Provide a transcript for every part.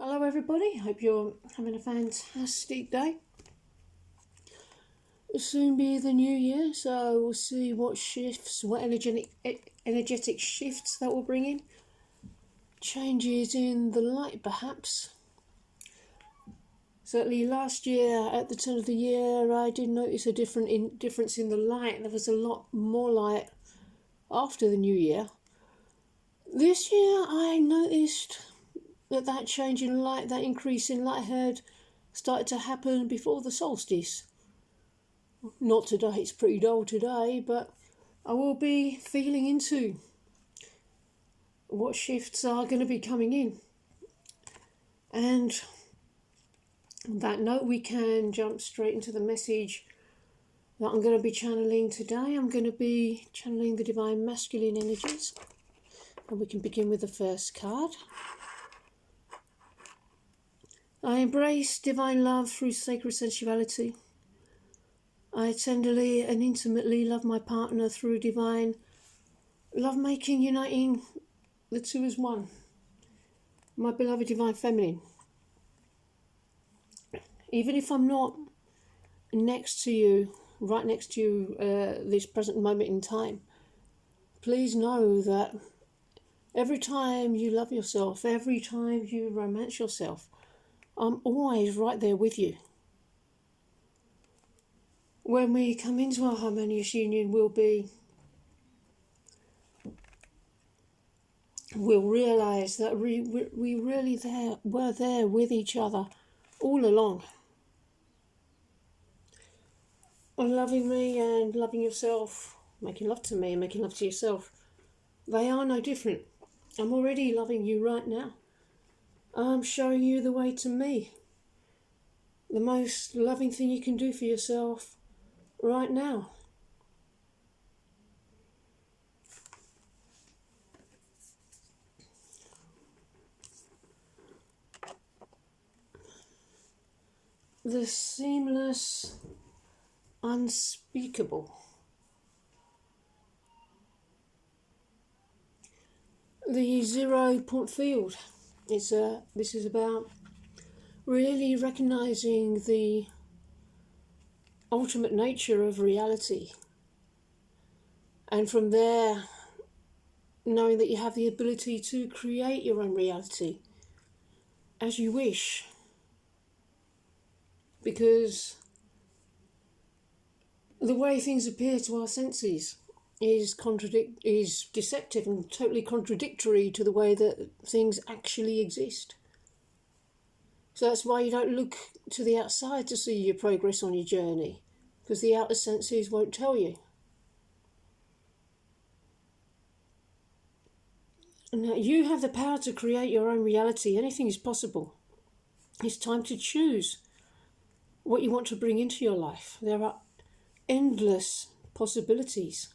Hello everybody, hope you're having a fantastic day. It'll soon be the new year, so we'll see what shifts, what energetic shifts that will bring in. Changes in the light perhaps. Certainly last year at the turn of the year I did notice a difference in the light. There was a lot more light after the new year. This year I noticed that change in light, that increase in light had started to happen before the solstice. Not today, it's pretty dull today, but I will be feeling into what shifts are going to be coming in. And on that note, we can jump straight into the message that I'm going to be channeling today. I'm going to be channeling the divine masculine energies. And we can begin with the first card. I embrace divine love through sacred sensuality. I tenderly and intimately love my partner through divine love-making, uniting the two as one. My beloved divine feminine. Even if I'm not next to you, right next to you this present moment in time, please know that every time you love yourself, every time you romance yourself, I'm always right there with you. When we come into our harmonious union, we'll realise that we really were there with each other all along. And loving me and loving yourself, making love to me and making love to yourself, they are no different. I'm already loving you right now. I'm showing you the way to me. The most loving thing you can do for yourself right now. The seamless, unspeakable. The 0 point field. This is about really recognising the ultimate nature of reality. And from there, knowing that you have the ability to create your own reality as you wish. Because the way things appear to our senses is deceptive and totally contradictory to the way that things actually exist. So that's why you don't look to the outside to see your progress on your journey, because the outer senses won't tell you. Now, you have the power to create your own reality. Anything is possible. It's time to choose what you want to bring into your life. There are endless possibilities.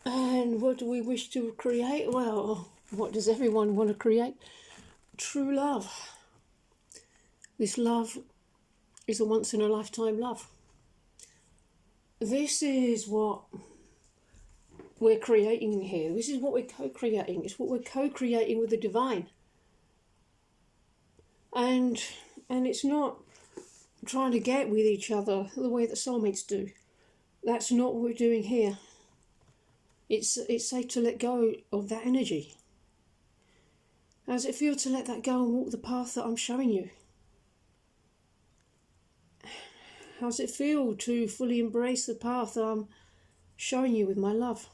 And what do we wish to create? Well, what does everyone want to create? True love. This love is a once-in-a-lifetime love. This is what we're creating here. This is what we're co-creating. It's what we're co-creating with the divine. And it's not trying to get with each other the way that soulmates do. That's not what we're doing here. It's safe to let go of that energy. How does it feel to let that go and walk the path that I'm showing you? How does it feel to fully embrace the path that I'm showing you with my love?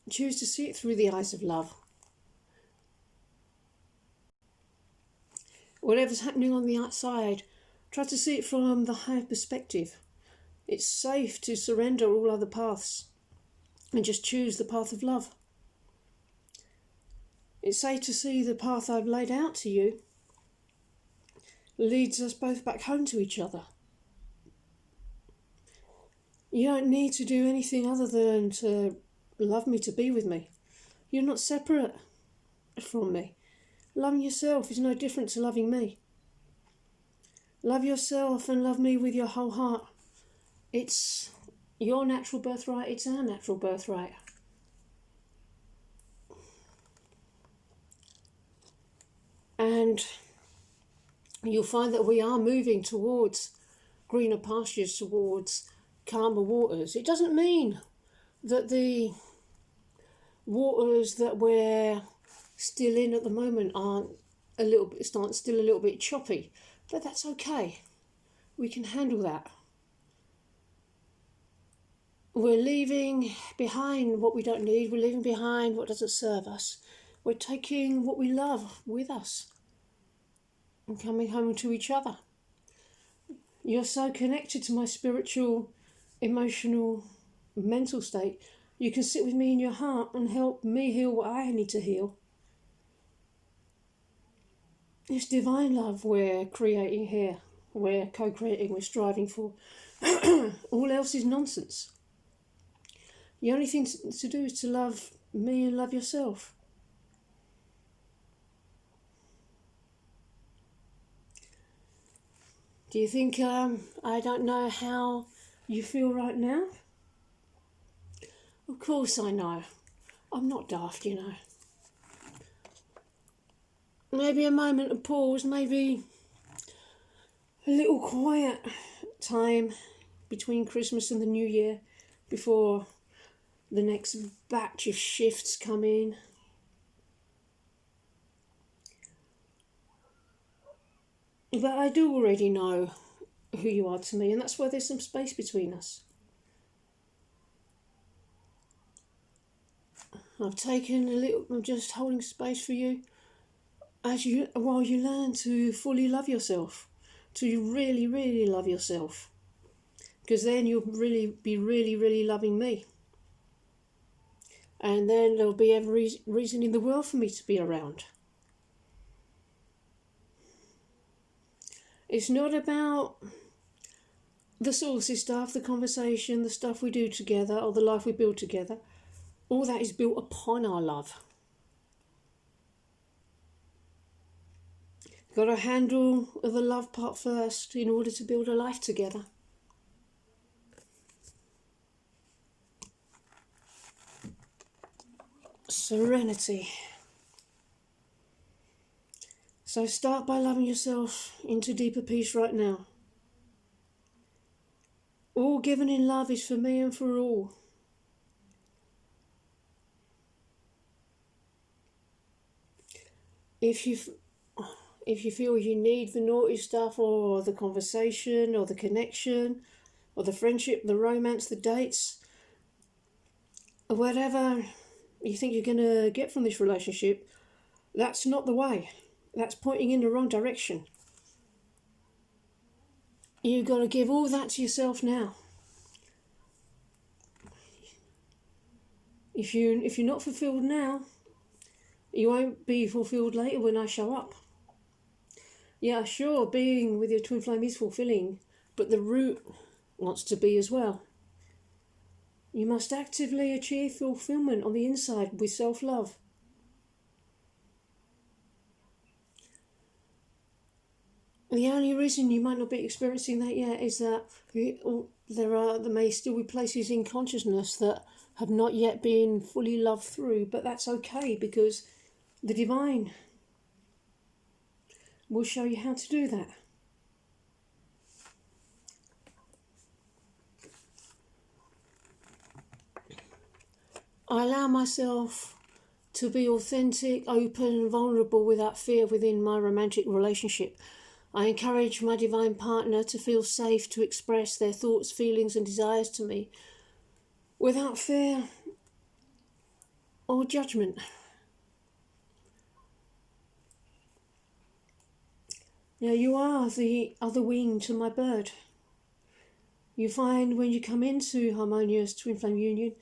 Choose to see it through the eyes of love. Whatever's happening on the outside, try to see it from the higher perspective. It's safe to surrender all other paths and just choose the path of love. It's safe to see the path I've laid out to you leads us both back home to each other. You don't need to do anything other than to love me, to be with me. You're not separate from me. Loving yourself is no different to loving me. Love yourself and love me with your whole heart. It's your natural birthright, it's our natural birthright. And you'll find that we are moving towards greener pastures, towards calmer waters. It doesn't mean that the waters that we're still in at the moment aren't still a little bit choppy, but that's okay. We can handle that. We're leaving behind what we don't need. We're leaving behind what doesn't serve us. We're taking what we love with us and coming home to each other. You're so connected to my spiritual, emotional, mental state. You can sit with me in your heart and help me heal what I need to heal. It's divine love we're creating here. We're co-creating, we're striving for. All else is nonsense. The only thing to do is to love me and love yourself. Do you think I don't know how you feel right now? Of course I know. I'm not daft, you know. Maybe a moment of pause, maybe a little quiet time between Christmas and the New Year before the next batch of shifts come in. But I do already know who you are to me, and that's why there's some space between us. I'm just holding space for you while you learn to fully love yourself, to really, really love yourself, because then you'll be really loving me, and then there'll be every reason in the world for me to be around. It's not about the saucy stuff, the conversation, the stuff we do together, or the life we build together. All that is built upon our love. Got to handle the love part first in order to build a life together. Serenity. So start by loving yourself into deeper peace right now. All given in love is for me and for all. If you feel you need the naughty stuff or the conversation or the connection or the friendship, the romance, the dates, or whatever you think you're going to get from this relationship, that's not the way. That's pointing in the wrong direction. You've got to give all that to yourself now. If you're not fulfilled now, you won't be fulfilled later when I show up. Yeah, sure, being with your twin flame is fulfilling, but the root wants to be as well. You must actively achieve fulfillment on the inside with self-love. The only reason you might not be experiencing that yet is that there may still be places in consciousness that have not yet been fully loved through, but that's okay, because the divine will show you how to do that. I allow myself to be authentic, open and vulnerable without fear within my romantic relationship. I encourage my divine partner to feel safe to express their thoughts, feelings and desires to me without fear or judgment. Now, you are the other wing to my bird. You find when you come into harmonious twin flame union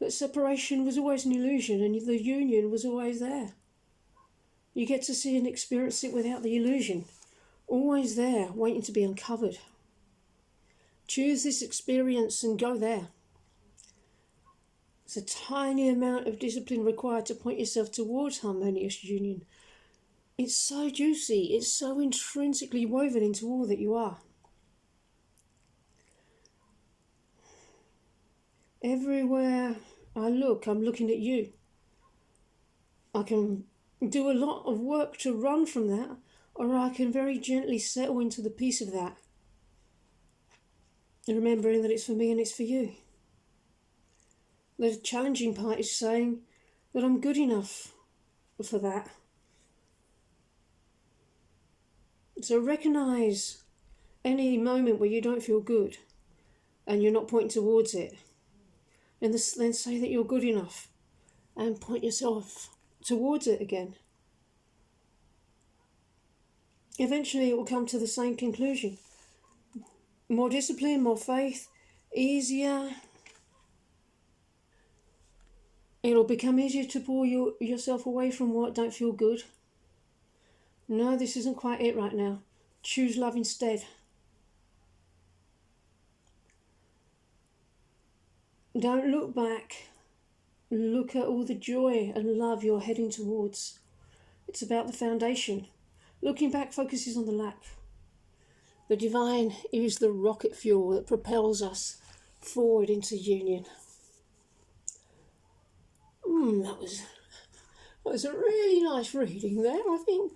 that separation was always an illusion and the union was always there. You get to see and experience it without the illusion, always there, waiting to be uncovered. Choose this experience and go there. It's a tiny amount of discipline required to point yourself towards harmonious union. It's so juicy. It's so intrinsically woven into all that you are. Everywhere I look, I'm looking at you. I can do a lot of work to run from that, or I can very gently settle into the peace of that. And remembering that it's for me and it's for you. The challenging part is saying that I'm good enough for that. So recognise any moment where you don't feel good and you're not pointing towards it. And then say that you're good enough and point yourself towards it again. Eventually it will come to the same conclusion. More discipline, more faith, easier. It'll become easier to pull yourself away from what don't feel good. No, this isn't quite it right now. Choose love instead. Don't look back. Look at all the joy and love you're heading towards. It's about the foundation. Looking back focuses on the lack. The divine is the rocket fuel that propels us forward into union. That was a really nice reading there. I think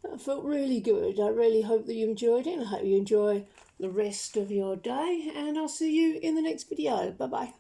that felt really good. I really hope that you enjoyed it, and I hope you enjoy the rest of your day, and I'll see you in the next video. Bye bye.